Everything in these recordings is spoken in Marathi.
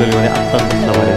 ॲक्च्युअलीमध्ये आत्ताच कसला भारी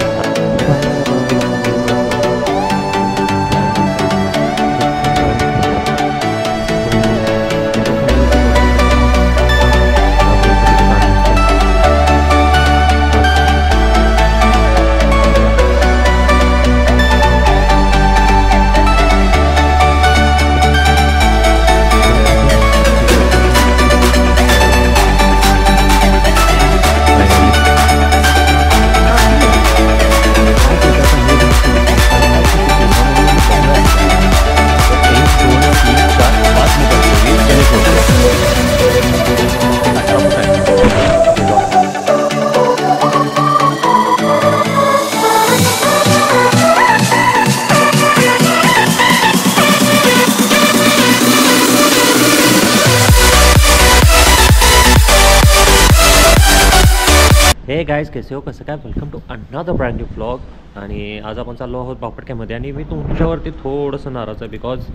हे गाइस कैसे हो, कसं काय, welcome to another brand new blog. आणि आज आपण चाललो आहोत बापटक्यामध्ये. आणि मी तुमच्यावरती थोडंसं नाराज आहे बिकॉज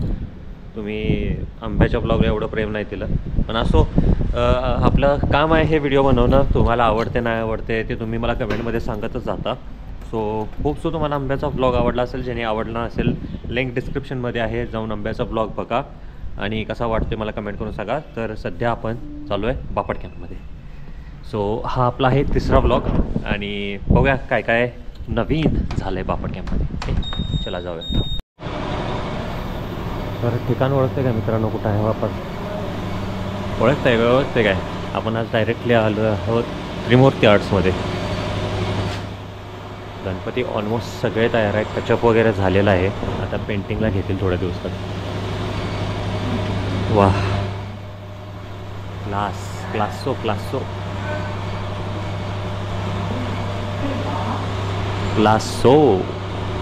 तुम्ही आंब्याच्या ब्लॉगला एवढं प्रेम नाही दिलं. पण असो, आपलं काम आहे हे व्हिडिओ बनवणं. तुम्हाला आवडते नाही आवडते ते तुम्ही मला कमेंटमध्ये सांगतच जाता. सो होप तुम्हाला आंब्याचा ब्लॉग आवडला असेल. ज्याने आवडला असेल लिंक डिस्क्रिप्शनमध्ये आहे, जाऊन आंब्याचा ब्लॉग बघा आणि कसा वाटते मला कमेंट करून सांगा. तर सध्या आपण चालू आहे बापटक्यामध्ये. सो हा आपला आहे तिसरा ब्लॉग आणि बघूया काय काय नवीन झालं आहे बापटक्यामध्ये. चला जाऊया. तर ठिकाण ओळखते काय मित्रांनो, कुठं आहे आपण? ओळखते काय? आपण आज डायरेक्टली आलो आहोत त्रिमूर्ती आर्ट्समध्ये. गणपती ऑलमोस्ट सगळे तयार आहेत, टचअप वगैरे झालेलं आहे. आता पेंटिंगला घेतील थोड्या दिवसात. वा, क्लासो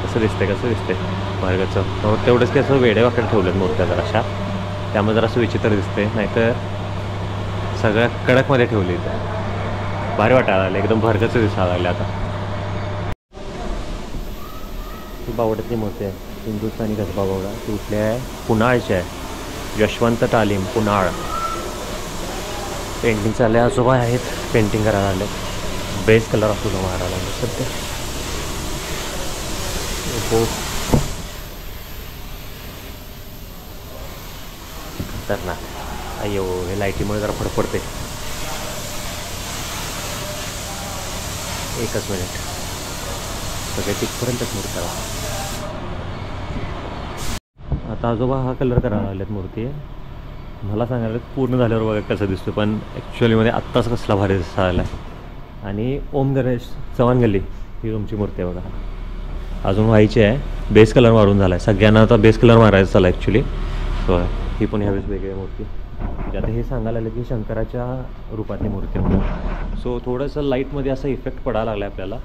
कसं दिसते वर्गाचं. तेवढंच की असं वेडेवाकडे ठेवलं मूर्त्या जराशा, त्यामुळे जरा असं विचित्र दिसते. नाहीतर सगळ्या कडकमध्ये ठेवली, भारी वाटायला लागलं, एकदम भरगचं दिसायला लागलं. आता ती बावड्यातली मूर्ती आहे, हिंदुस्थानी कसबा बावडा. ती कुठली आहे? पुनाळची आहे, यशवंत तालीम पुनाळ. पेंटिंग चालले, आजोबा आहेत पेंटिंग करायला आले. बेस कलर असतो तो मारायला लागले सध्या. खतरनाक. अय्यो, हे लाईटीमुळे जरा फडफडते. एकच मिनिट, सगळे तिथपर्यंतच मूर्त्याला. आता आजोबा हा कलर करायला आलेत मूर्ती. मला सांगायला पूर्ण झाल्यावर बघा कसं दिसतो, पण ॲक्च्युअलीमध्ये आत्ताच कसला भारी दिसायला आहे. आणि ओम गणेश चव्हाण गल्ली ही तुमची मूर्ती आहे बघा. अजून व्हायची आहे, बेस कलर मारून झाला आहे. सगळ्यांना आता बेस कलर मारायचा झाला ॲक्च्युली. सो ही पण ह्यावेळेस वेगळी मूर्ती. म्हणजे आता हे सांगायला लागलं की शंकराच्या रूपातली मूर्ती म्हणून. सो थोडंसं लाईटमध्ये असा इफेक्ट पडायला लागला आहे आपल्याला.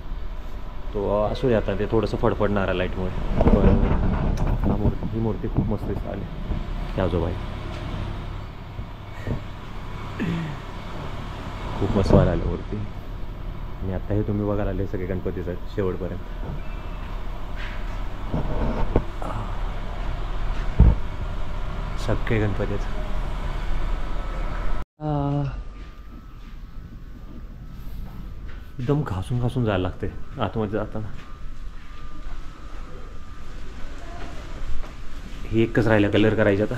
तो असू दे, आता ते थोडंसं फडफडणार आहे लाईटमुळे. पण ही मूर्ती खूप मस्त दिसली. त्या आजोबाई खूप मस्त व्हायला आली मूर्ती. आणि आता हे तुम्ही बघायला आले सगळे गणपतीचं शेवटपर्यंत. सगळे गणपतीच एकदम घासून जायला लागते आतमध्ये जाताना. ही एकच राहिलं कलर करायचं आता.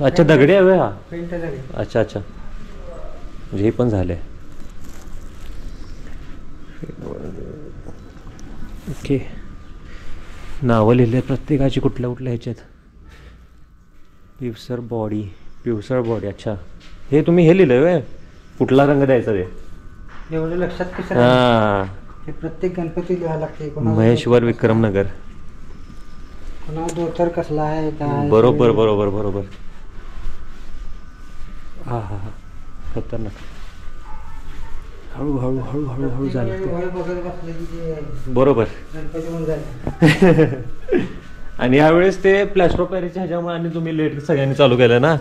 अच्छा, दगडे हवे. हा, अच्छा म्हणजे हे पण झाले. ओके, नावं लिहिले प्रत्येकाची कुठल्या ह्याच्यात. पिवसर बॉडी. अच्छा, हे तुम्ही हे लिहिलं आहे, कुठला रंग द्यायचा ते एवढं लक्षात कसं? हां, हे प्रत्येक गणपती लिहायला लागते. महेश्वर विक्रमनगर. पुन्हा धोतर कसला आहे काय? बरोबर. हा, खतरनाक. हळू झालं बरोबर. आणि यावेळेस ते प्लॅस्टर ऑफ पॅरिसच्या ह्याच्यामुळे आणि तुम्ही लेट सगळ्यांनी चालू केलं ना.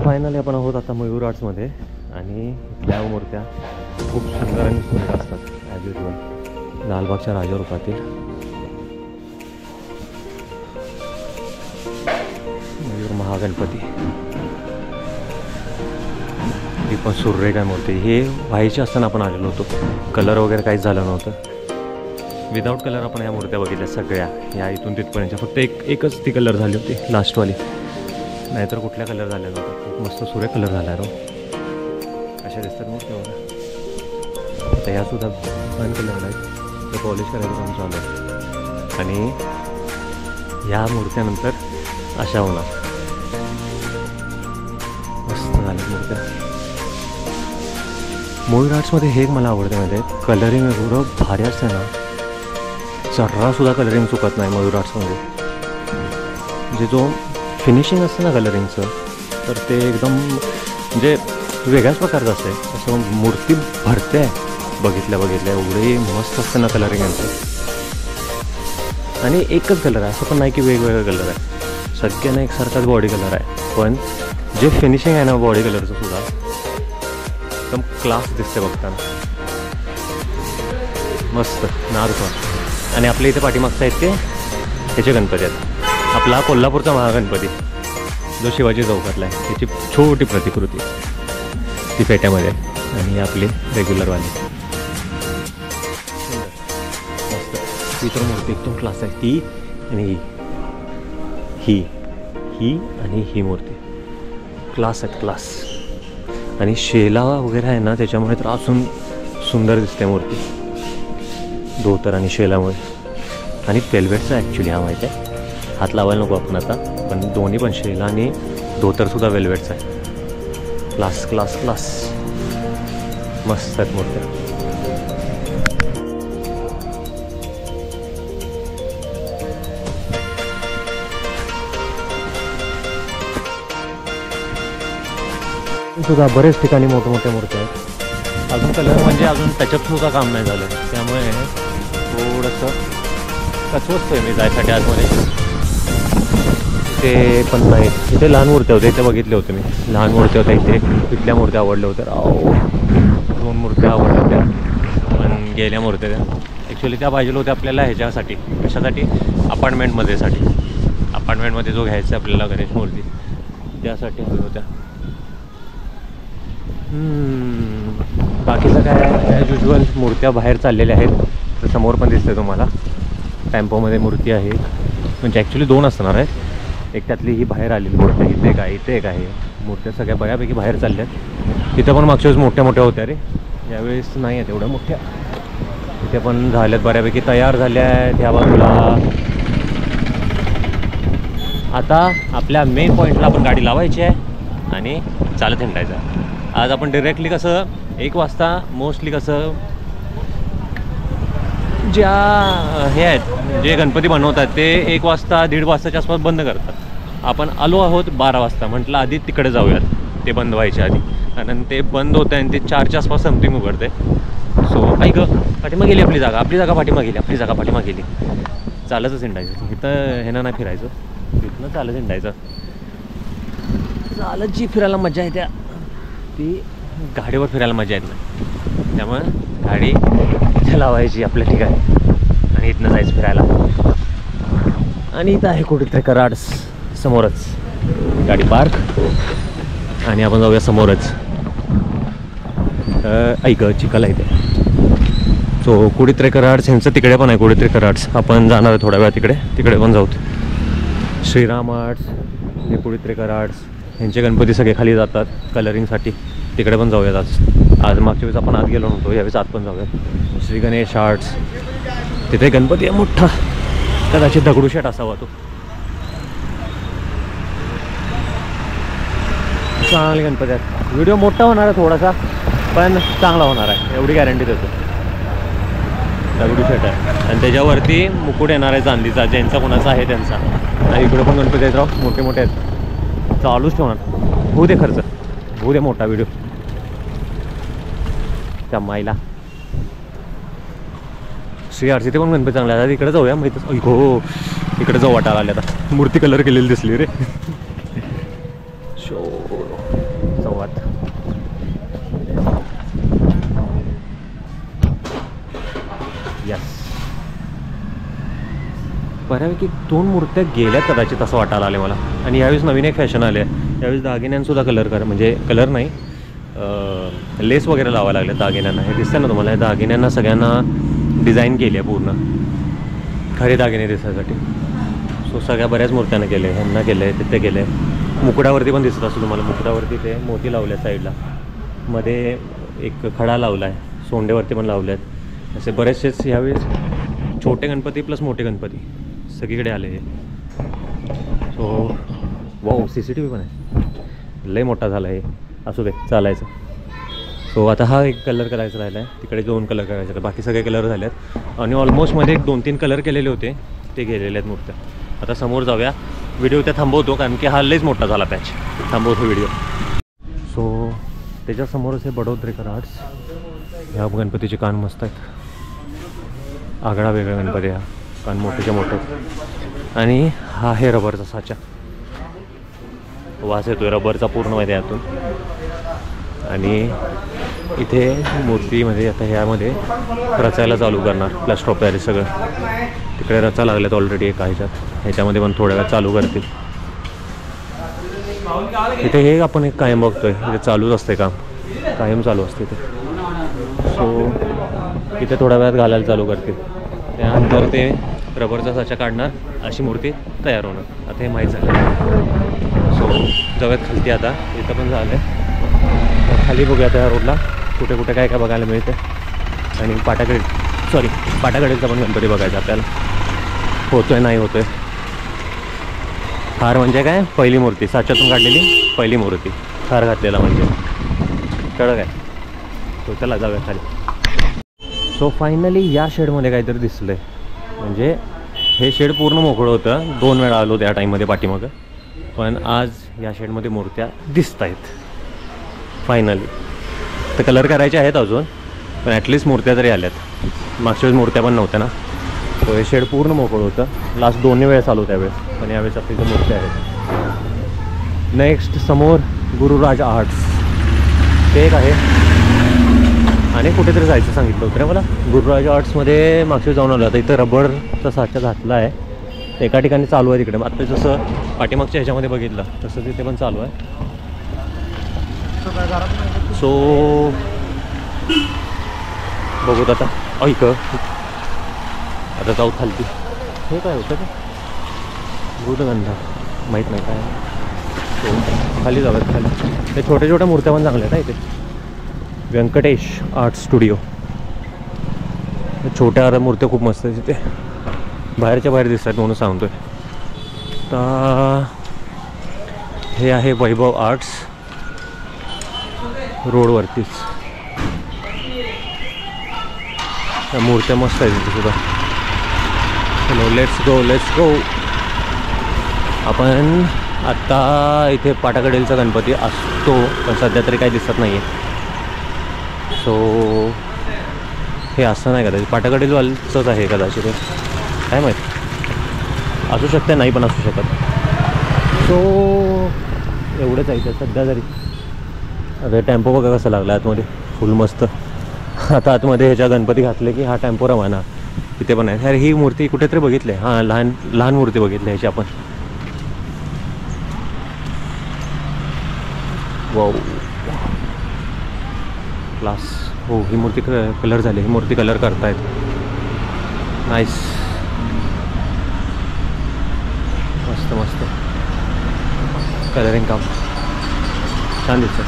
फायनली आपण आहोत आता मयूर आर्ट्समध्ये. आणि इथल्या मूर्त्या खूप सुंदर आणि सुंदर असतात ॲज युजल. लालबागच्या राजा रूपातील मयूर महागणपती. ही पण सुरेख आहे मूर्ती. हे व्हायची असताना आपण आलेलो होतो, कलर वगैरे काहीच झालं नव्हतं. विदाऊट कलर आपण ह्या मूर्त्या बघितल्या सगळ्या, या इथून तिथपर्यंतच्या. फक्त एकच ती कलर झाली होती लास्टवाली, नाहीतर कुठल्या कलर झाल्या नव्हत्या. खूप मस्त सुरेख कलर झाला आहे. अशा दिसतात मूर्त्या बघा. आता ह्यासुद्धा अनकलर आहेत, तर पॉलिश करायचं काम चालू आहे. आणि ह्या मूर्त्यानंतर अशा होणार. मस्त झाल्या मूर्त्या. मयूर आर्ट्समध्ये हे एक मला आवडते माहिती आहे, कलरिंग एवढं भारी असतं ना, जरासुद्धा कलरिंग चुकत नाही मयूर आर्ट्समध्ये. म्हणजे जो फिनिशिंग असतं ना कलरिंगचं, तर ते एकदम म्हणजे वेगळ्याच प्रकारचं असते. असं मूर्ती भरते आहे बघितल्या एवढे मस्त असतं ना कलरिंग यांचं. आणि एकच कलर आहे, असं पण नाही की वेगवेगळा कलर आहे, सगळ्यांना एकसारखाच बॉडी कलर आहे. पण जे फिनिशिंग आहे ना बॉडी कलरचं सुद्धा एकदम क्लास दिसते बघताना. मस्त नादखोर. आणि आपल्या इथे पाठीमागचा आहेत ते ह्याचे गणपती आहेत. आपला कोल्हापूरचा महागणपती जो शिवाजी चौकातला आहे, त्याची छोटी प्रतिकृती ती पेट्यामध्ये आहे. आणि आपली रेग्युलरवाली मस्त. ती तर मूर्ती एकदम क्लास आहे. ती आणि ही आणि ही मूर्ती क्लास आहेत, क्लास. आणि शेला वगैरे आहे ना, त्याच्यामुळे तर अजून सुंदर दिसते मूर्ती, धोतर आणि शेलामुळे. आणि वेल्वेटचा ॲक्च्युली हा माहिती आहे, हात लावायला नको आपण आता, पण दोन्ही पण शेला आणि धोतरसुद्धा वेल्वेटचा आहे. Class class class. मस्त आहेत मूर्त्या. सुद्धा बरेच ठिकाणी मोठमोठ्या मूर्त्या आहेत. अजून कलर म्हणजे अजून त्याच्यात सुद्धा काम नाही झालं, त्यामुळे थोडंसं कचवतोय मी जायसाठी आतमध्ये. ते पण नाहीत, इथे लहान मूर्त्या होत्या, इथे बघितले होते मी लहान मूर्त्या होत्या इथे. तिथल्या मूर्त्या आवडल्या होत्या. 2 मूर्त्या आवडल्या होत्या, पण गेल्या मूर्त्या त्या. ॲक्च्युली त्या पाहिजे होत्या आपल्याला ह्याच्यासाठी, कशासाठी, अपार्टमेंटमध्ये जो घ्यायचा आपल्याला गणेश मूर्ती, त्यासाठी हव्या होत्या. बाकीचं काय ॲज युजल मूर्त्या बाहेर चाललेल्या आहेत. तर समोर पण दिसते तुम्हाला टेम्पोमध्ये मूर्ती आहे, म्हणजे ॲक्च्युली 2 असणार आहेत. एक त्यातली ही बाहेर आलेली मूर्ती, इथे एक आहे. मूर्त्या सगळ्या बऱ्यापैकी बाहेर चालल्या आहेत. तिथं पण मागच्या वेळेस मोठ्या होत्या रे, यावेळेस नाही आहेत एवढ्या मोठ्या. इथे पण झाल्यात बऱ्यापैकी, तयार झाल्या आहेत ह्या बाजूला. आता आपल्या मेन पॉईंटला आपण गाडी लावायची आहे आणि चालत हिंडायचं. आज आपण डिरेक्टली कसं 1 वाजता मोस्टली कसं ज्या हे आहेत जे गणपती बनवतात ते 1 वाजता 1:30 वाजताच्या आसपास बंद करतात. आपण आलो आहोत 12 वाजता, म्हटलं आधी तिकडे जाऊयात ते बंद व्हायच्या आधी, कारण ते बंद होतं आणि ते 4च्या आसपास समथिंग उघडते. सो ऐक, पाठीमाग गेली आपली जागा पाठीमाग गेली. चालतच हिंडायचं इथं, ह्यानं नाही फिरायचं, इथनं चालत हिंडायचं. चालत जी फिरायला मजा येते ती गाडीवर फिरायला मजा येत नाही. त्यामुळं गाडी इथे लावायची आपल्या ठिकाणी आणि इथनं जायचं फिरायला. आणि इथं आहे कुठेतरी कराड समोरच गाडी पार्क, आणि आपण जाऊया समोरच. ऐक चिखल आहे इथे. सो कुठेतरी कराड्स ह्यांचं तिकडे पण आहे, कुठेतरी कराड्स. आपण जाणार आहे थोड्या वेळा तिकडे पण जाऊ. श्रीराम आर्ट्स हे कुठेतरी कराड्स, ह्यांचे गणपती सगळे खाली जातात कलरिंगसाठी. तिकडे पण जाऊयात आज मागच्या वेळेस आपण आत गेलो नव्हतो, यावेळेस आत पण जाऊयात. श्री गणेश आर्ट्स, तिथे गणपती आहे मोठा, कदाचित दगडूशेठ असावा तो. चांगले गणपती आहेत. व्हिडिओ मोठा होणार आहे थोडासा, पण चांगला होणार आहे एवढी गॅरंटी देतो. दगडूशेठ आहे आणि त्याच्यावरती मुकुट येणार आहे चांदीचा, ज्यांचा कोणाचा आहे त्यांचा. आणि इकडे पण गणपती आहेत राव, मोठे आहेत. चालूच ठेवणार, होऊ दे खर्च, होऊ दे मोठा व्हिडिओ. त्या माईला श्री आरसी ते पण गणपती चांगला आहे. इकडे जाऊया माहिती. हो इकडे जाऊ वाटायला आले आता, मूर्ती कलर केलेली दिसली रे. शो चौवात यस, बऱ्यापैकी 2 मूर्त्या गेल्यात कदाचित असं वाटायला आले मला. आणि यावेळेस नवीन एक फॅशन आले आहे, यावेळेस दागिन्यांसुद्धा कलर म्हणजे कलर नाही, लेस वगैरे लावायला लागले दागिन्यांना. हे दिसतं ना तुम्हाला, हे दागिन्यांना सगळ्यांना डिझाईन केली आहे पूर्ण खरे दागिने दिसण्यासाठी. सो सगळ्या बऱ्याच मूर्त्यांना केले, ह्यांना केलं आहे, तिथे केलं आहे. मुकुडावरती पण दिसत असतं तुम्हाला, मुकुडावरती ते मोती लावले साईडला, मध्ये एक खडा लावला आहे, सोंडेवरती पण लावले आहेत. असे बरेचसेच ह्यावेळेस छोटे गणपती प्लस मोठे गणपती सगळीकडे आले हे. सो वाव, CCTV पण आहे, लय मोठा झाला आहे. असू दे, चालायचं. सो आता हा एक कलर करायचा राहिला आहे, तिकडे 2 कलर करायचे आहेत, बाकी सगळे कलर झाले आहेत. आणि ऑलमोस्ट मध्ये 2-3 कलर केलेले होते, ते गेलेले आहेत मूर्त्या. आता समोर जाऊया, व्हिडिओ त्या थांबवतो कारण की हा लयच मोठा झाला पॅच, थांबवतो व्हिडिओ. सो त्याच्यासमोरच हे बडोदरेकर आर्ट्स. ह्या गणपतीचे कान मस्त आहेत, आगळा वेगळा गणपती, हा कान मोठेच्या मोठे. आणि हा आहे रबरचा साचा, वास येतोय रबरचा पूर्ण मध्ये यातून. आणि इथे मूर्तीमध्ये आता ह्यामध्ये रचायला चालू करणार, प्लास्टर ऑफ पॅरिस सगळं. तिकडे रचा लागल्यात ऑलरेडी एका ह्याच्यामध्ये पण थोड्या वेळात चालू करतील. इथे हे आपण एक कायम बघतोय, इथे चालूच असते काम, कायम चालू असते ते. सो इथे थोड्या वेळात घालायला चालू करतील, त्यानंतर ते रबरचा साचा काढणार, अशी मूर्ती तयार होणार. आता हे माहीत झालं. सो जगात खालती आता इथं पण झालं आहे, खाली बघूया त्या रोडला कुठे कुठे काय काय बघायला मिळते. आणि पाटागडीचा पण गणपती बघायचा आपल्याला, होतोय नाही होतोय. हार म्हणजे काय, पहिली मूर्ती साच्यातून काढलेली पहिली मूर्ती, हार घातलेला म्हणजे कळलं काय. तो चला जाऊया खाली. सो फायनली या शेडमध्ये काहीतरी दिसलं आहे, म्हणजे हे शेड पूर्ण मोकळं होतं, 2 वेळा आलो त्या टाईममध्ये पाठीमागं, पण आज या शेडमध्ये मूर्त्या दिसत आहेत फायनली. तर कलर करायचे आहेत अजून, पण ॲटलिस्ट मूर्त्या तरी आल्यात. मागच्या वेळेस मूर्त्या पण नव्हत्या ना. तो हे शेड पूर्ण मोकळं होतं, लास्ट 2 वेळेस आलो त्यावेळेस, पण यावेळेस आपल्या इथं मूर्त्या आहेत. नेक्स्ट समोर गुरुराज आर्ट्स, ते एक आहे. आणि कुठेतरी जायचं सांगितलं होतं रे मला, गुरुराज आर्ट्समध्ये मागच्या जाऊन आलो. आता इथं रबरचा साचा घातला आहे, एका ठिकाणी चालू आहे तिकडे. आता जसं पाठीमागच्या ह्याच्यामध्ये बघितलं तसं तिथे पण चालू आहे. सो बघूत आता. ऐक आता जाऊ खालती. हे काय होतं का, दूधगंधा माहीत नाही काय. सो खाली जाऊयात, खाली ते छोट्या छोट्या मूर्त्या पण चांगल्या आहेत इथे. व्यंकटेश आर्ट स्टुडिओ, छोट्या मूर्त्या खूप मस्त आहेत तिथे, बाहेरच्या बाहेर दिसतात म्हणून सांगतोय. तर हे आहे वैभव आर्ट्स, रोडवरतीच. त्या मूर्त्या मस्त आहेत तिथे सुद्धा. चलो लेट्स गो. आपण आत्ता इथे पाटागडीलचा गणपती असतो, पण सध्या तरी काही दिसत नाही आहे. सो हे असं नाही कदाचित पाटागडीलवालचंच आहे कदाचित, काय माहीत, असू शकते नाही पण असू शकत. सो एवढंच आहे सध्या तरी. आता टेम्पो बघा कसं लागला आतमध्ये, फुल मस्त. आता आतमध्ये ह्याच्या गणपती घातले की हा टेम्पो रवाना. तिथे पण आहे. अरे ही मूर्ती कुठेतरी बघितली, हां लहान लहान मूर्ती बघितली ह्याची आपण. Wow class. हो ही मूर्ती कलर झाली, ही मूर्ती कलर करतायत. नाईस, मस्त मस्त कलरिंग काम छान दिसतं.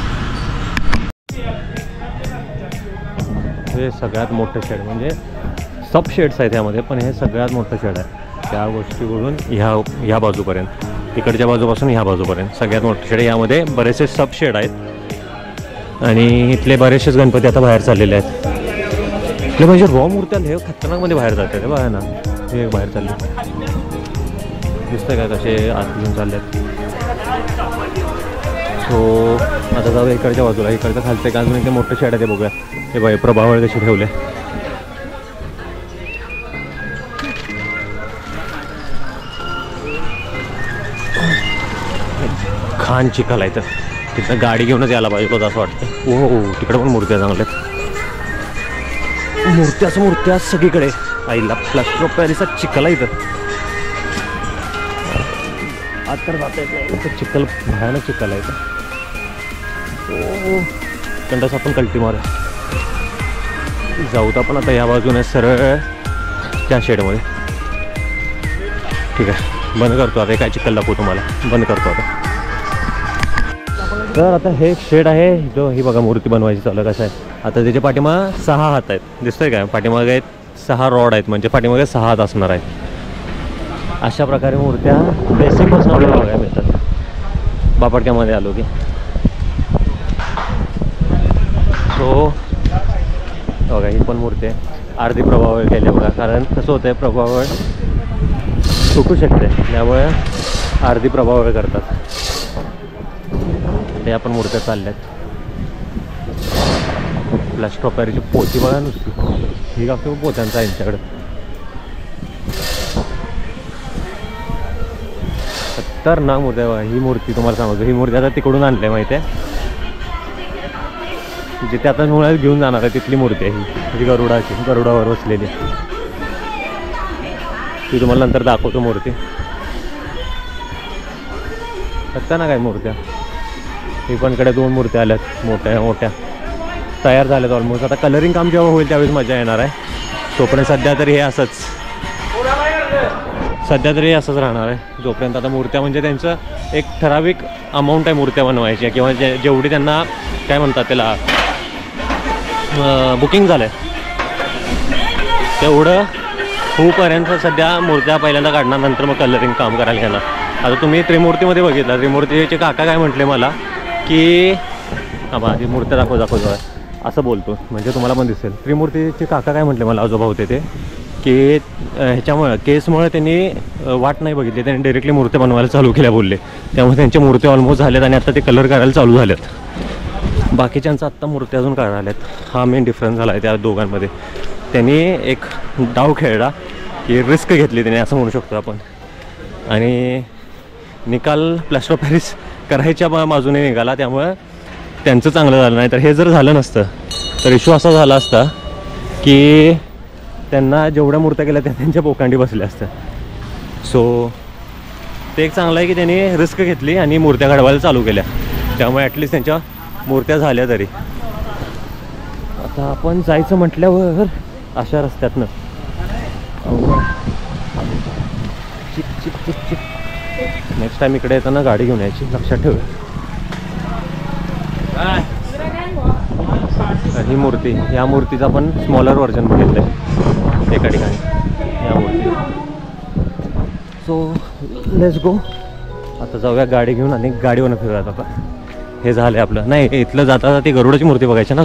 हे सगळ्यात मोठं शेड, म्हणजे सब शेड्स आहेत ह्यामध्ये, पण हे सगळ्यात मोठं शेड आहे. त्या गोष्टीकडून ह्या बाजूपर्यंत, इकडच्या बाजूपासून ह्या बाजूपर्यंत सगळ्यात मोठं शेड. यामध्ये बरेचसे सब शेड आहेत आणि इथले बरेचसेच गणपती आता बाहेर चाललेले आहेत. इथले म्हणजे रॉ मूर्त्या हे खतरनाकमध्ये बाहेर जातात रे बघा ना. हे बाहेर चालले दिसतंय का कसे आत घेऊन चालले आहेत. सो आता जाऊ इकडच्या बाजूला, इकडचं खालचं का अजून इथे मोठं शेड आहे ते बघूया. हे बाई प्रभावळ कसे ठेवले. खान चिखल आहे तर तिथं गाडी घेऊनच यायला पाहिजे होतं असं वाटतं. हो तिकडे पण मूर्त्या चांगल्यात, मूर्त्या सगळीकडे. आईला प्लास्टर ऑफ पॅरिसचा चिखल आहे इथं. आत तर जाता येत नाही, चिखल भयानक चिखल आहे इथं. इकडंच आपण कल्टी मारूया. जाऊत आपण आता या बाजूने सरळ त्या शेडमध्ये. ठीक आहे, बंद करतो आता. काय चिखल दाखवू तुम्हाला, बंद करतो आता. तर आता हे एक शेड आहे जो ही बघा मूर्ती बनवायची चालू आहे. कसं आहे आता त्याच्या पाठीमागे 6 हात आहेत, दिसतंय काय? पाठीमागे 6 रॉड आहेत, म्हणजे पाठीमागे 6 हात असणार आहेत. अशा प्रकारे मूर्त्या बेसिकपासून आपल्याला बघायला मिळतात बापटक्यामध्ये आलो की. सो बघा ही पण मूर्ती आहे, अर्धी प्रभावळ केली बघा. कारण कसं होतं आहे, प्रभावळ सुटू शकते, त्यामुळे अर्धी प्रभावळ करतात. ते आपण मूर्त्या चालल्यात. प्लास्टर ऑफ पॅरिसची पोती बघा नुसती, ही का पोत्यांचा आहे यांच्याकडं. तर ना मूर्ती बघा, ही मूर्ती तुम्हाला सांगतो, ही मूर्ती आता तिकडून आणली आहे माहिती आहे, जिथे आता मुळात घेऊन जाणार आहे तिथली मूर्ती आहे ही गरुडाची, गरुडावर बसलेली. ती तुम्हाला नंतर दाखवतो मूर्ती. बघता ना काय मूर्त्या, ही पण इकडे 2 मूर्त्या आल्यात मोठ्या मोठ्या, तयार झाल्यात ऑलमोस्ट. आता कलरिंग काम जेव्हा होईल त्यावेळेस मजा येणार आहे. तोपर्यंत सध्या तरी हे असंच राहणार आहे. जोपर्यंत आता मूर्त्या म्हणजे त्यांचं एक ठराविक अमाऊंट आहे मूर्त्या बनवायची, किंवा जेवढी त्यांना काय म्हणतात त्याला बुकिंग झालं आहे तेवढं होऊपर्यंत सध्या मूर्त्या पहिल्यांदा काढणार, नंतर मग कलरिंग काम करायला घेणार. आता तुम्ही त्रिमूर्तीमध्ये बघितलं, त्रिमूर्तीचे काका काय म्हटले मला की आधी मूर्त्या दाखव असं बोलतो म्हणजे तुम्हाला पण दिसेल. त्रिमूर्तीचे काका काय म्हटले मला, आजोबा होते ते, की ह्याच्यामुळं केसमुळे त्यांनी वाट नाही बघितली, त्यांनी डायरेक्टली मूर्त्या बनवायला चालू केल्या बोलले. त्यामुळे त्यांच्या मूर्त्या ऑलमोस्ट झाल्यात आणि आता ते कलर करायला चालू झाल्यात. बाकीच्यांचं आत्ता मूर्त्या अजून काढायला आल्यात. हा मेन डिफरन्स झाला आहे त्या दोघांमध्ये. त्यांनी एक डाव खेळला की रिस्क घेतली त्यांनी, असं म्हणू शकतो आपण. आणि निकाल प्लास्टर ऑफ पॅरिस करायच्या बाजूने निघाला, त्यामुळं त्यांचं चांगलं झालं. नाही तर हे जर झालं नसतं तर इश्यू असा झाला असता की त्यांना जेवढ्या मूर्त्या केल्या त्या त्यांच्या पोकांडी बसल्या असत्या. सो ते एक चांगलं आहे की त्यांनी रिस्क घेतली आणि मूर्त्या घडवायला चालू केल्या, त्यामुळे ॲटलिस्ट त्यांच्या मूर्त्या झाल्या. तरी आता आपण जायचं म्हटल्यावर अशा रस्त्यातनं चिक चिक चिक चिक. नेक्स्ट टाईम इकडे येताना गाडी घेऊन यायची, लक्षात ठेवूया. ही मूर्ती, या मूर्तीचं आपण स्मॉलर व्हर्जन बघितलं आहे एका ठिकाणी, या मूर्ती. So let's go. आता जाऊया गाडी घेऊन आणि गाडीवरून फिरूयात. आता हे झालं आपलं. नाही, इथलं जाता ती गरुडाची मूर्ती बघायची ना,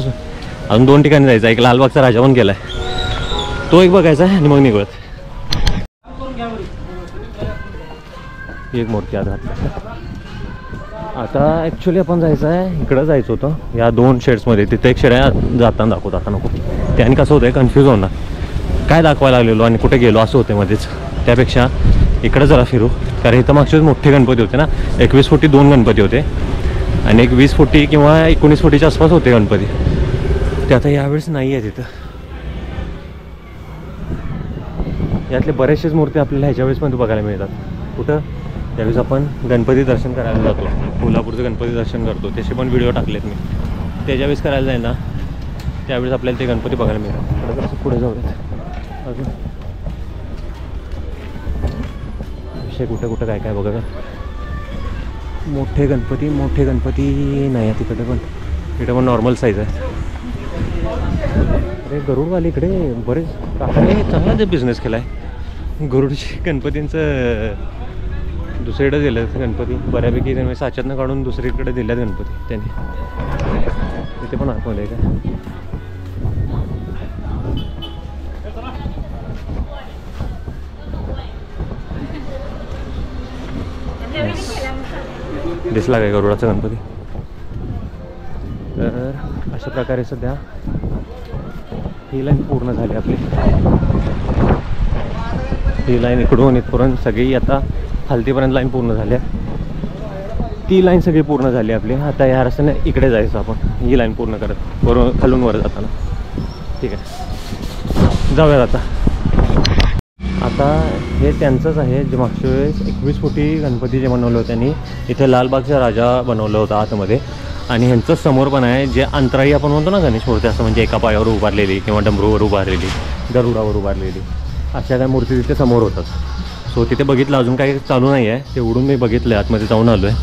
अजून 2 ठिकाणी जायचं. एक लालबागचा राजा पण गेला आहे, तो एक बघायचा आहे आणि मग निघत. एक मूर्ती आता ॲक्च्युली आपण जायचं आहे, इकडं जायचं होतं या 2 शेड्समध्ये. तिथे एक शेड आहे, जाताना दाखवतो आता नको. त्याने कसं होतं आहे, कन्फ्यूज होणार काय दाखवायला लागलेलो आणि कुठे गेलो असं होते मध्येच. त्यापेक्षा इकडं जरा फिरू, कारण इथं मागचे मोठे गणपती होते ना, 21 फुटी 2 गणपती होते आणि एक 20 फुटी किंवा 19 फुटीच्या आसपास होते गणपती. ते आता यावेळेस नाही आहे तिथं. यातले बरेचसेच मूर्ती आपल्याला ह्याच्या वेळेस पण बघायला मिळतात. कुठं? त्यावेळेस आपण गणपती दर्शन करायला जातो, कोल्हापूरचं गणपती दर्शन करतो, त्याचे पण व्हिडिओ टाकलेत मी. त्याच्यावेळेस करायला जाईल ना, त्यावेळेस आपल्याला ते गणपती बघायला मिळतात. असं पुढे जाऊयात अजून विषय कुठं कुठं काय काय बघा. मोठे गणपती नाही आहे तिकडे, पण इकडे पण नॉर्मल साईज आहे. अरे गरुडवाले इकडे बरेच काकाने चांगला जे बिझनेस केला आहे. गरुडची गणपतींचं दुसरीकडे दिलं गणपती, बऱ्यापैकी त्यांनी साच्यातनं काढून दुसरीकडे दिल्यात गणपती त्यांनी. इथे पण आतमध्ये काय दिसला काय गरुडाचा गणपती. तर अशा प्रकारे सध्या ही लाईन पूर्ण झाली आपली. ही लाईन इकडून इथपर्यंत सगळी आता खालतीपर्यंत लाईन पूर्ण झाली आहे. ती लाईन सगळी पूर्ण झाली आपली. आता या रस्त्याने इकडे जायचं आपण, ही लाईन पूर्ण करत वरून खालून वर जाताना. ठीक आहे, जाऊयात आता. आता हे त्यांचंच आहे जे मागच्या वेळेस 21 फुटी गणपती जे बनवलं होतं त्यांनी. इथे लालबागचा राजा बनवलं होतं आतमध्ये आणि ह्यांचं समोर पण आहे जे अंतराळी आपण म्हणतो ना गणेश मूर्ती, असं म्हणजे एका पायावर उभारलेली किंवा डमरूवर उभारलेली, गरुडावर उभारलेली, अशा काय मूर्ती तिथे समोर होतात. सो तिथे बघितलं, अजून काही चालू नाही आहे, ते उडून मी बघितलं, आतमध्ये जाऊन आलो आहे,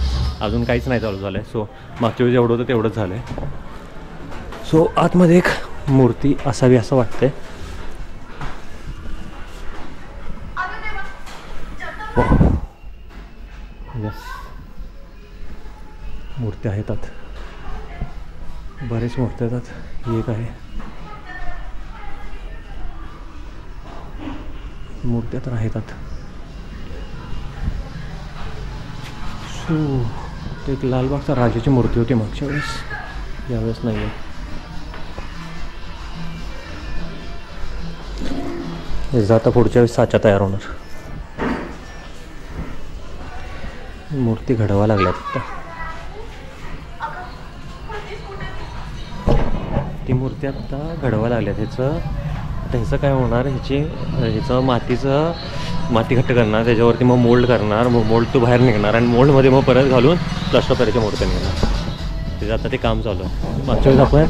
अजून काहीच नाही चालू झालं आहे. सो मागच्या वेळी जेवढं होतं तेवढंच झालं आहे. सो आतमध्ये एक मूर्ती असावी असं वाटतंय. यस, मूर्त्या आहेत आत, बरेच मूर्त्या आहेत. ही एक आहे, मूर्त्या तर आहेत आत. सो ते एक लालबागचा राजाची मूर्ती होती मागच्या वेळेस, यावेळेस नाही आहे. हे आता पुढच्या वेळेस साचा तयार होणार. मूर्ती घडवा लागल्यात आता. ती मूर्ती आत्ता घडवा लागल्यात. ह्याचं काय होणार, ह्याचं माती घट्ट करणार, त्याच्यावरती मग मोल्ड करणार, मग मोल्ड तो बाहेर निघणार आणि मोल्डमध्ये मग परत घालून प्लास्टर करायच्या मूर्त्या निघणार. त्याचं आता ते काम चालू आहे. मागच्या वेळेस आपण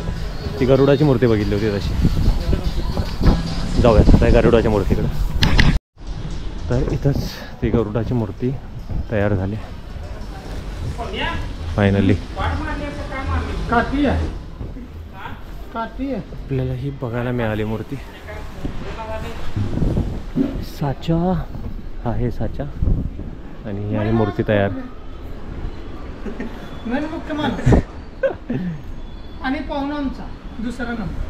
ती गरुडाची मूर्ती बघितली होती तशी. जाऊयात त्या गरुडाच्या मूर्तीकडं. तर इथंच ती गरुडाची मूर्ती तयार झाली फायनली. आपल्याला ही बघायला मिळाली मूर्ती. साचा आहे, साचा, आणि ही आहे मूर्ती तयार. आणि पाहुणांचा दुसरा नंबर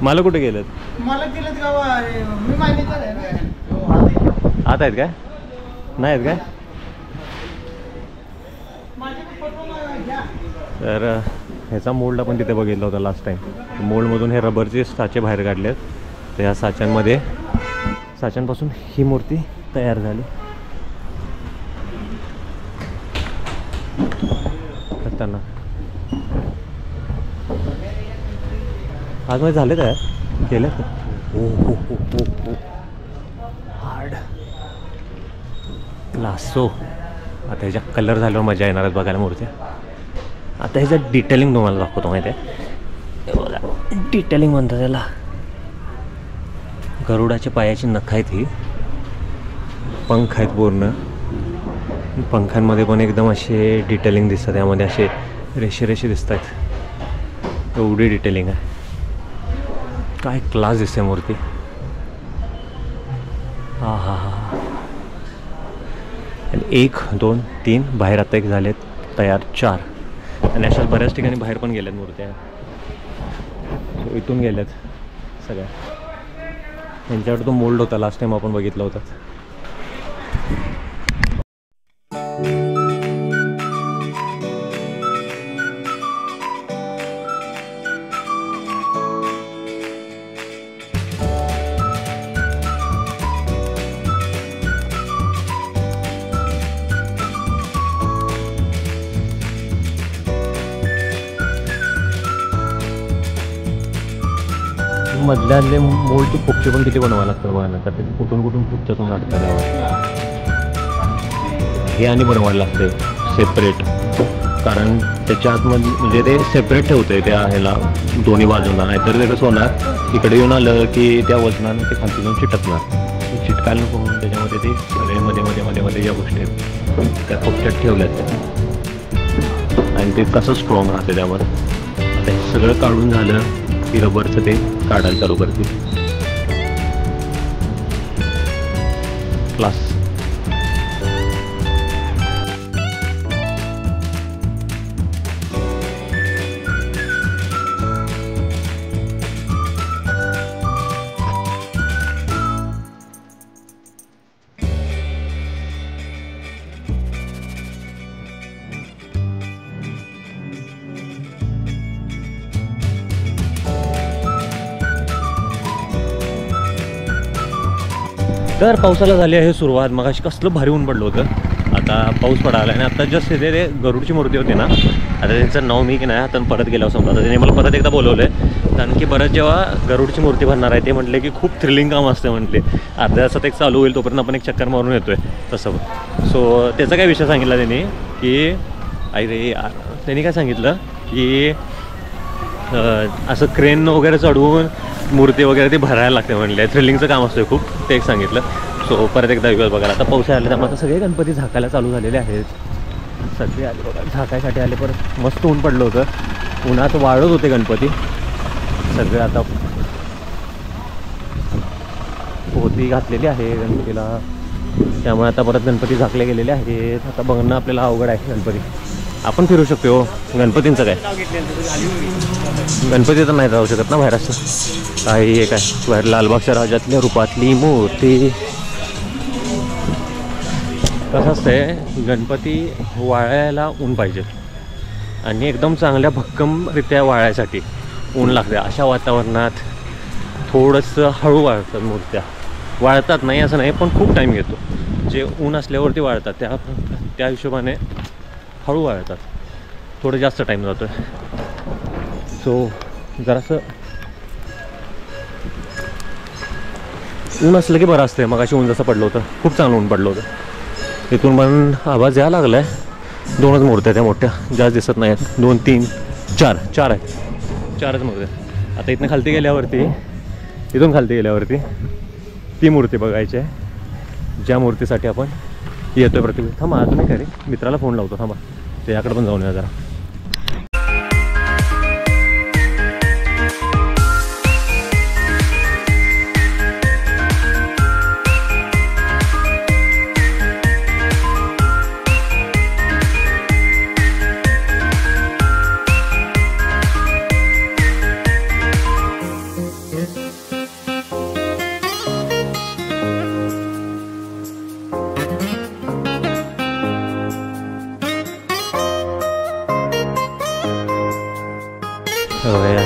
मला कुठे गेलं? मला दिलं गाव, मी माहिती आत आहेत काय? नाही आहेत काय? तर ह्याचा मोल्ड आपण तिथे बघितला होता लास्ट टाईम. मोल्डमधून हे रबरचे साचे बाहेर काढले आहेत. तर ह्या साच्यांपासून ही मूर्ती तयार झाली. खतरनाक. आजमध्ये झाले तयार केले. हो हो हो हो हो, हार्ड लासो. आता ह्याच्या कलर झाल्यावर मजा येणार आहेत बघायला मूर्त्या. आता ह्याचं डिटेलिंग तुम्हाला दाखवतो, माहिती आहे बघा. डिटेलिंग म्हणतात त्याला. गरुडाच्या पायाची नख आहेत, ही पंख आहेत पूर्ण. पंखांमध्ये पण एकदम असे डिटेलिंग दिसतात, यामध्ये असे रेषे रेषे दिसत आहेत. एवढी डिटेलिंग आहे, काय क्लास दिसते मूर्ती. हा हा हा. आणि 1 2 3 बाहेर आता एक झालेत तयार, 4. आणि अशाच बऱ्याच ठिकाणी बाहेर पण गेल्यात मूर्त्या. सो इथून गेल्यात सगळ्या. त्यांच्याकडे तो मोल्ड होता लास्ट टाइम आपण बघितला होता. मधल्यातले मोल्डचे फुगचे पण किती बनवायला लागतात बघा ना. तर ते कुठून फुगच्यातून काढतात यावर. हे आणि बनवायला लागते सेपरेट, कारण त्याच्या आतमध्ये म्हणजे ते सेपरेट ठेवते त्या ह्याला दोन्ही बाजूंना. नाहीतर ते कसं होणार, इकडे येऊन आलं की त्या वजनाने ते खाली जाऊन चिटकणार. चिटकायला नको म्हणून त्याच्यामध्ये ते सगळे मध्ये ज्या गोष्टी आहेत त्या फुगच्यात ठेवल्यात. आणि ते कसं स्ट्रॉंग राहते त्यावर. आता हे सगळं काढून झालं की रबरचं ते काढायला चालू करतील. क्लास. तर पावसाला झाली आहे सुरुवात. मग अशी कसलं भारी ऊन पडलं होतं. आता पाऊस पडायला. आणि आता जस्ट तिथे ते गरुडची मूर्ती होती ना, आता त्यांचं नाव मी की नाही आता परत गेल्यावर समजा. त्याने मला परत एकदा बोलवलं आहे, कारण की परत जेव्हा गरुडची मूर्ती भरणार आहे ते म्हटले की खूप थ्रिलिंग काम असते म्हटले. अर्ध्या तासात एक चालू होईल, तोपर्यंत आपण एक चक्कर मारून येतो आहे तसं. सो त्याचा काय विषय सांगितला त्यांनी की अरे यार त्यांनी काय सांगितलं की असं क्रेन वगैरे चढवून मूर्ती वगैरे ते भरायला लागते म्हणले. थ्रिलिंगचं काम असतं खूप, ते एक सांगितलं. सो परत एकदा दिवस बघायला. आता पाऊस आले त्यामुळे आता सगळे गणपती झाकायला चालू झालेले आहेत. सगळे आले बघा झाकायसाठी आले. परत मस्त ऊन पडलं होतं, उन्हात वाळत होते गणपती सगळे. आता पोती घातलेली आहे गणपतीला, त्यामुळे आता परत गणपती झाकले गेलेले आहेत. आता बघणं आपल्याला अवघड आहे. गणपती आपण फिरू शकतो हो, गणपतींचं काय, गणपती तर नाही राहू शकत ना बाहेर. असं काही हे काय बाहेर लालबागच्या राजातल्या रूपातली मूर्ती. कसं असतंय, गणपती वाळायला ऊन पाहिजे आणि एकदम चांगल्या भक्कमरित्या वाळायसाठी ऊन लागते. अशा वातावरणात थोडंसं हळू वाळतात मूर्त्या. वाळतात नाही असं नाही, पण खूप टाईम घेतो. जे ऊन असल्यावरती वाळतात त्या हिशोबाने हळू वाळतात, थोडं जास्त टाईम जातो आहे. सो जरासं ऊन असलं की बरं असतं. मग अशी ऊन जसं पडलं होतं, खूप चांगलं ऊन पडलं होतं. तिथून पण आवाज यायला लागला आहे. 2च मूर्त्या त्या मोठ्या, जास्त दिसत नाही आहेत. 2 3 4 आहेत, 4च मूर्त्या. आता इथनं खालती गेल्यावरती, इथून खालती गेल्यावरती ती मूर्ती बघायची आहे ज्या मूर्तीसाठी आपण येतोय प्रतिवेळ. थांबा अजून नाही काय रे, मित्राला फोन लावतो थांबा, त्याच्याकडे पण जाऊन या जरा.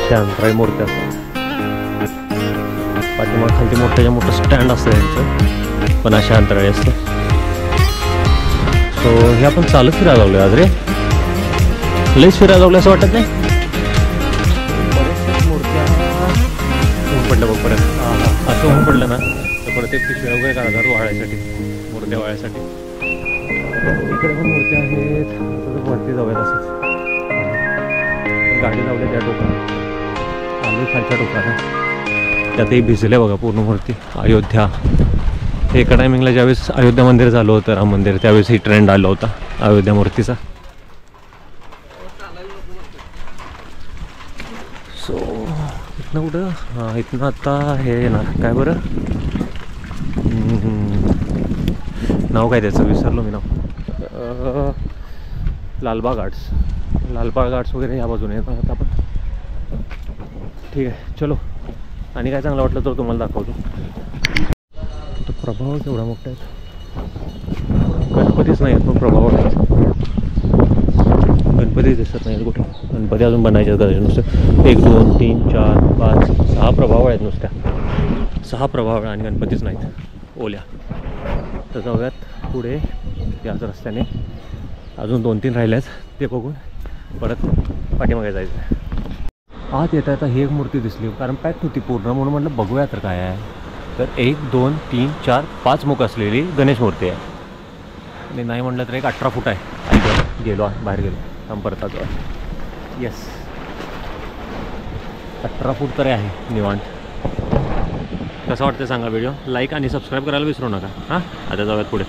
अशा अंतराळी मूर्त्या असतात. पाठीमाग खालती मोठ्याच्या मोठं स्टँड असतं त्यांचं, पण अशा अंतराळी असतं. सो हे आपण चालत फिरायला लागलो आज रे, लईच फिरायला लागलो असं वाटत नाही. बऱ्याच मूर्त्या ऊन पडलं बघ परत. असं ऊन पडलं ना तर परत एक पिशव्या वगैरे काढतात वाळायसाठी, मूर्त्या वाळायसाठी. इकडे पण मूर्त्या आहेत. वरती जाऊयात असंच, गाडी लावली त्या टोकाला, आलो खालच्या टोकाला. त्यातही भिजले बघा पूर्ण मूर्ती. अयोध्या एका टायमिंगला ज्यावेळेस अयोध्या मंदिर झालं होतं, राम मंदिर, त्यावेळेस ही ट्रेंड आला होता अयोध्या मूर्तीचा. सो इथनं कुठं, हां इथनं आता हे येणार काय बरं नाव काय त्याचं, विसरलो मी नाव. लालबाग आर्ट्स, लालबाग आर्ट्स वगैरे ह्या बाजूने येतात. आता आपण ठीक आहे चलो. आणि काय चांगलं वाटलं तर तुम्हाला दाखवतो. तो प्रभाव केवढा मोठा आहे. गणपतीच नाही आहेत पण प्रभाव आहेत. गणपती दिसत नाहीत कुठे. गणपती अजून बनायचे करायचे नुसतं. 1 2 3 4 5 6 प्रभाव आहेत नुसत्या. 6 प्रभाव आणि गणपतीच नाहीत ओल्या. तर जाऊयात पुढे याच रस्त्याने. अजून 2 3 राहिले आहेत, ते बघून परत पाठीमागे जायचं. आत येता येता ही एक मूर्ती दिसली, कारण पॅक होती पूर्ण, म्हणून म्हटलं बघूया तर काय आहे. तर 1 2 3 4 5 मुख असलेली गणेश मूर्ती आहे. आणि नाही म्हटलं तर एक 18 फूट आहे. गेलो बाहेर गेलो, थांब परत आलो. येस 18 फूट तरी आहे निवांत. कसं वाटतं सांगा व्हिडिओ. लाईक आणि सबस्क्राईब करायला विसरू नका. हां आता जाऊयात पुढे.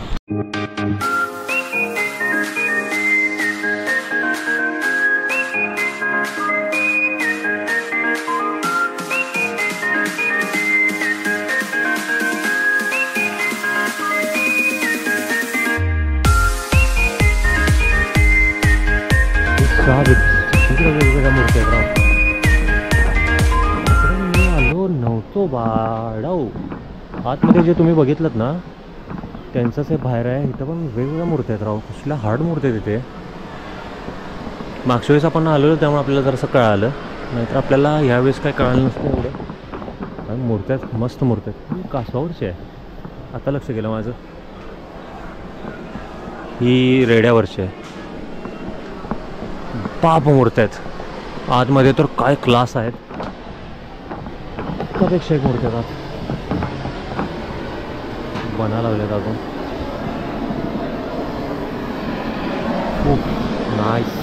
वेगवेगळ्या मूर्ती आहेत. मी आलो नव्हतो बाळाऊ. आतमध्ये जे तुम्ही बघितलं ना त्यांचंच हे बाहेर आहे. इथं पण वेगवेगळ्या मूर्ती आहेत राव. कुठल्या हार्ड मूर्ती आहेत तिथे. मागच्या वेळेस आपण आलो त्यामुळे आपल्याला जरासं कळालं, नाहीतर आपल्याला ह्यावेळेस काय कळालं नसतं एवढं. आणि मूर्त्या आहेत, मस्त मूर्ती आहेत. कासवावरची आहे आता लक्ष केलं माझं. ही रेड्यावरची आहे. बाप मूर्त्या आहेत आतमध्ये तर काय क्लास आहेत. एकापेक्षा एक मूर्त्या आहेत आत. बना लागल्यात अजून खूप नाईस.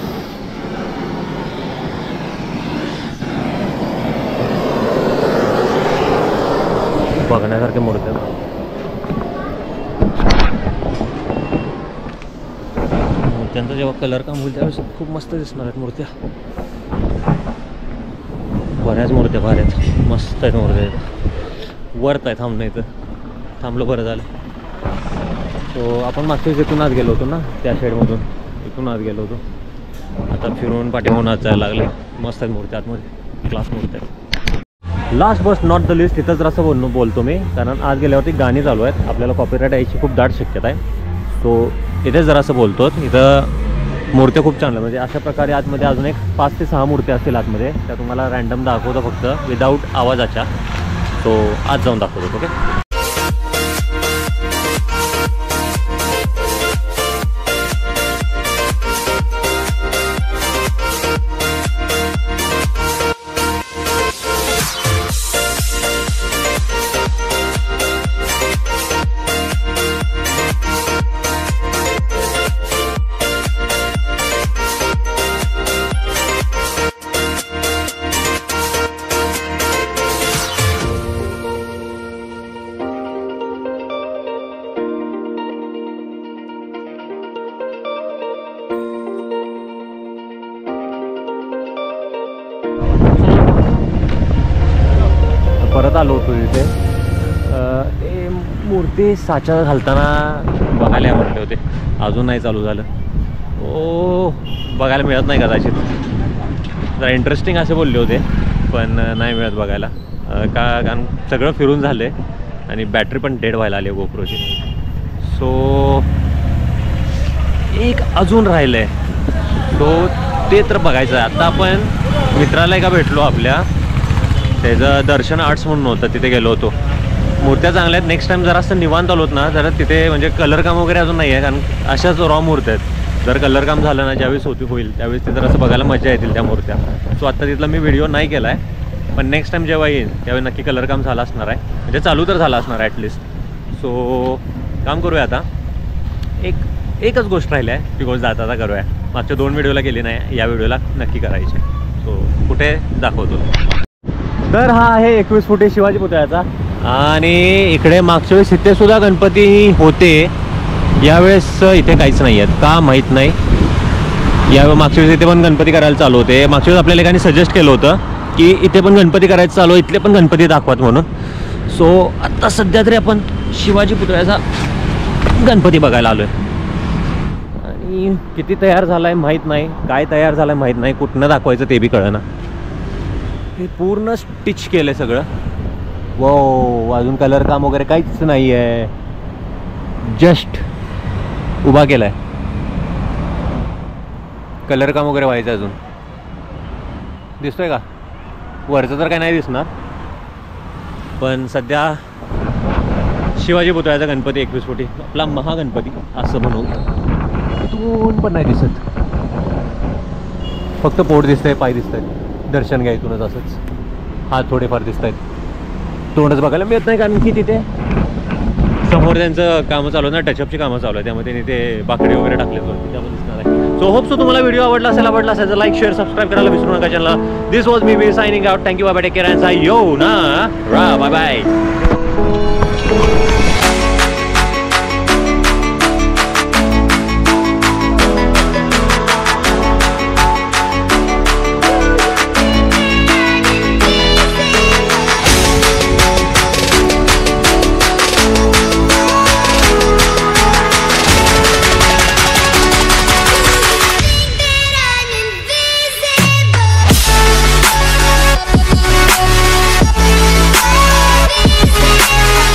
बघण्यासारखे मूर्त्या. मूर्त्यांचा जेव्हा कलर काम होईल त्यावेळेस खूप मस्त दिसणार आहेत मूर्त्या. बऱ्याच मूर्त्या भारी आहेत, मस्त आहेत मूर्त्या. वर्थ आहे थांबणं, इथं थांबलो बरं झालं. सो आपण मागच्या वेळेस इथून आत गेलो होतो ना, त्या साईडमधून इथून आत गेलो होतो. आता फिरून पाठीमागून आत जायला लागले. मस्त आहेत मूर्त्या आतमध्ये, क्लास मूर्त्या आहेत. Last but not the list इथं जरासं बोलतो मी, कारण आज गेल्यावरती गाणी चालू आहेत, आपल्याला कॉपीराईट यायची खूप दाट शक्यता आहे. सो इथे जरासं बोलतो. इथं मूर्त्या खूप चांगल्या, म्हणजे अशा प्रकारे आतमध्ये अजून एक 5 ते 6 मूर्त्या असतील आतमध्ये. त्या तुम्हाला रँडम दाखवतो फक्त विदाऊट आवाजाच्या. सो आज जाऊन दाखवतो. ओके. परत आलो होतो तिथे. ते मूर्ती साचा घालताना बघायला म्हटले होते, अजून नाही चालू झालं. ओ बघायला मिळत नाही कदाचित. जरा इंटरेस्टिंग असे बोलले होते, पण नाही मिळत बघायला. कारण सगळं फिरून झालं आहे आणि बॅटरी पण डेड व्हायला आली आहे गोप्रोची. सो एक अजून राहिलं आहे, सो ते तर बघायचं आहे. आता आपण मित्राला एका भेटलो आपल्या, त्याचं दर्शन आर्ट्स म्हणून होतं, तिथे गेलो होतो. मूर्त्या चांगल्या आहेत. नेक्स्ट टाइम जरा असं निवांत आलोत ना, जरा तिथे म्हणजे कलर काम वगैरे अजून नाही आहे, कारण अशाच रॉ मूर्त्या आहेत. जर कलर काम झालं ना, ज्यावेळेस होईल त्यावेळेस ते जर असं बघायला मजा येतील त्या मूर्त्या. सो आत्ता तिथला मी व्हिडिओ नाही केला आहे, पण नेक्स्ट टाइम जेव्हा येईल त्यावेळी नक्की कलर काम झालं असणार आहे, म्हणजे चालू तर झालं असणार आहे ॲटलिस्ट. सो काम करूया आता. एकच गोष्ट राहिली आहे, ती गोष्ट जाता करूया. मागच्या 2 व्हिडिओला केली नाही, या व्हिडिओला नक्की करायची. सो कुठे दाखवतो. तर हा आहे 21 फुटी शिवाजी पुतळ्याचा. आणि इकडे मागच्या वेळेस इथे सुद्धा गणपती होते, यावेळेस इथे काहीच नाही आहेत, का माहीत नाही. मागच्या वेळेस इथे पण गणपती करायला चालू होते. मागच्या वेळेस आपल्याला एकाने सजेस्ट केलं होतं की इथे पण गणपती करायचं चालू, इथले पण गणपती दाखवत म्हणून. सो आत्ता सध्या तरी आपण शिवाजी पुतळ्याचा गणपती बघायला आलो आहे. आणि किती तयार झाला आहे माहीत नाही, काय तयार झालं आहे माहीत नाही, कुठनं दाखवायचं ते बी कळेना. हे पूर्ण स्टिच केलं आहे सगळं. वो अजून कलर काम वगैरे काहीच नाही आहे, जस्ट उभा केला आहे. कलर काम वगैरे व्हायचं अजून. दिसतोय का? वरचं तर काय नाही दिसणार, पण सध्या शिवाजी पुतळ्याचा गणपती 21 फुटी, आपला महागणपती असं म्हणून. इथून पण नाही दिसत, फक्त पोट दिसतंय, पाय दिसत आहेत. दर्शन घ्या इथूनच असंच. हात थोडेफार दिसत आहेत, तोंडच बघायला मिळत नाही, कारण की तिथे समोर त्यांचं कामं चालू आहे ना, टचअपची कामं चालू आहे, त्यामध्ये त्यांनी ते बाकडे वगैरे टाकले होते, त्यामध्ये दिसणार आहे. सो होप सो तुम्हाला व्हिडिओ आवडला असेल तर लाईक शेअर सबस्क्राईब करायला विसरू नका चॅनलला. This was me signing out. Thank you. Bye bye. Take care and यो ना रा. Bye bye.